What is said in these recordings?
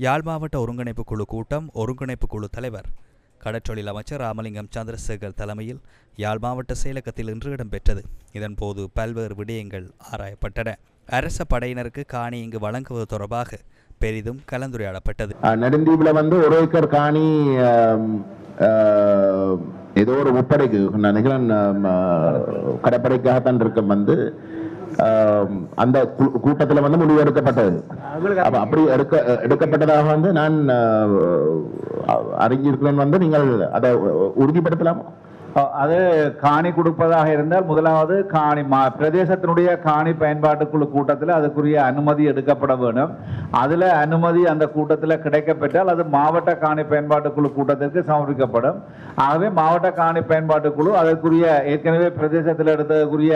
யாழ் மாவட்ட ஒருங்கிணைப்பு குழு கூட்டம் ஒருங்கிணைப்பு குழு தலைவர் கடற்றொழில் அமைச்சர் ராமலிங்கம் சந்திரசேகர் தலைமையில் யாழ் மாவட்ட செயலகத்தில் இன்று இடம்பெற்றது. இதன்போது பல்வேறு விடயங்கள் ஆராயப்பட்டன. அரச படையினருக்கு காணி இங்கு வழங்குவது தொடர்பாக பெரிதும் கலந்துரையாடப்பட்டது. நெடுந்தீவுல ஒரு ஏக்கர் காணி ஏதோ ஒரு முப்படைக்கு நினைக்கிறேன் கடற்படைக்காகத்தான் இருக்க அந்த கூட்டத்தில் முடிவு எடுக்கப்பட்டது. அப்படி எடுக்கப்பட்டதாக நான் அறிஞ்சிருக்கிறேன். நீங்கள் அதை உறுதிப்படுத்தலாமா? அது காணி கொடுப்பதாக இருந்தால் முதலாவது காணி பிரதேசத்தினுடைய காணி பயன்பாட்டு குழு கூட்டத்தில் அதுக்குரிய அனுமதி எடுக்கப்பட வேண்டும். அதுல அனுமதி அந்த கூட்டத்தில் கிடைக்கப்பெற்றால் அது மாவட்ட காணி பயன்பாட்டு குழு கூட்டத்திற்கு சமர்ப்பிக்கப்படும். ஆகவே மாவட்ட காணி பயன்பாட்டு குழு அதற்குரிய ஏற்கனவே பிரதேசத்தில் எடுத்ததுக்குரிய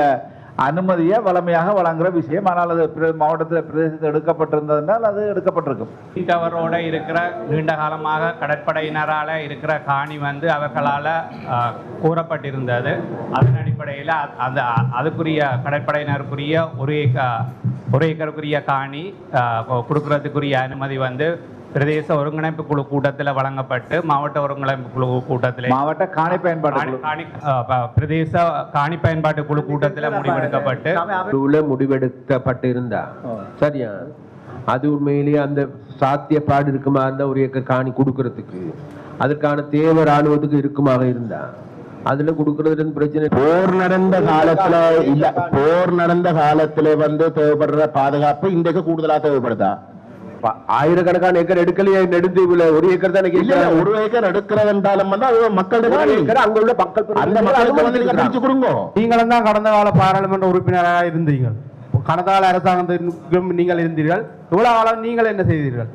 அனுமதியை வளமையாக வழங்குற விஷயம். ஆனால் அது மாவட்டத்தில் பிரதேசத்தில் எடுக்கப்பட்டிருந்ததால் அது எடுக்கப்பட்டிருக்கும். டவரோட இருக்கிற நீண்ட காலமாக கடற்படையினரால் இருக்கிற காணி அவர்களால் கூறப்பட்டிருந்தது. அதன் அடிப்படையில் அதுக்குரிய கடற்படையினருக்குரிய ஒரு ஏக்கருக்குரிய காணி கொடுக்கறதுக்குரிய அனுமதி பிரதேச ஒருங்கிணைப்பு குழு கூட்டத்தில் வழங்கப்பட்டு மாவட்ட ஒருங்கிணைப்பு குழு கூட்டத்தில் மாவட்ட காணி பயன்பாட்டு பிரதேச காணி பயன்பாட்டு குழு கூட்டத்தில் முடிவெடுக்கப்பட்டிருந்தா சரியா? அது உண்மையிலேயே அந்த சாத்தியப்பாடு இருக்குமா இருந்தா ஒரு ஏக்கர் காணி கொடுக்கறதுக்கு அதற்கான தேவை ராணுவத்துக்கு இருக்குமாக இருந்தா அதுல கொடுக்கறது பிரச்சனை. போர் நடந்த காலத்துல தேவைப்படுற பாதுகாப்பு இன்றைக்கு கூடுதலா தேவைப்படுதா? ஆயிரக்கணக்கான ஏக்கர் எடுக்கலையே நெடுந்தீவுல ஒரு ஏக்கர் தான் ஒரு ஏக்கர் எடுக்கிறதாலும் மக்களுக்கு அங்க உள்ள மக்கள் கொடுங்க. நீங்களும் தான் கடந்த கால பாராளுமன்ற உறுப்பினராக இருந்தீர்கள். கடந்த கால அரசாங்கத்திற்கும் நீங்கள் இருந்தீர்கள். இவ்வளவு காலம் நீங்கள் என்ன செய்தீர்கள்?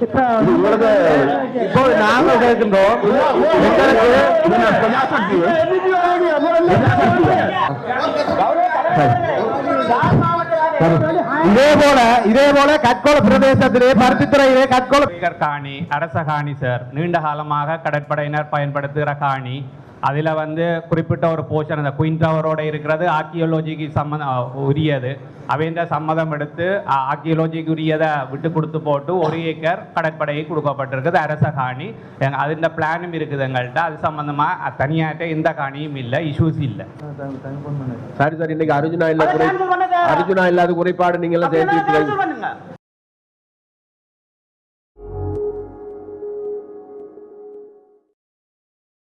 இப்போ நாங்கள் கேட்கின்றோம். இதே போல கட்கோள பிரதேசத்திலே பருத்தித்துறையிலே கட்கோள காணி அரச காணி சார் நீண்ட காலமாக கடற்படையினர் பயன்படுத்துகிற காணி. அதில் குறிப்பிட்ட ஒரு போர்ஷன் அந்த குயின் டவரோட இருக்கிறது ஆர்கியோலஜிக்கு உரியது. அவைந்த சம்மதம் எடுத்து ஆர்கியோலஜிக்கு உரியதை விட்டு கொடுத்து போட்டு ஒரு ஏக்கர் கடற்படையை கொடுக்கப்பட்டிருக்குது அரச காணி. அதுஇந்த பிளானும் இருக்குது எங்கள்கிட்ட. அது சம்பந்தமாக தனியாட்ட எந்த காணியும் இல்லை, இஷ்யூஸ் இல்லை. சரி சார், இன்னைக்கு அர்ஜுனா இல்லாத குறைபாடு நீங்க எல்லாம் சேர்த்து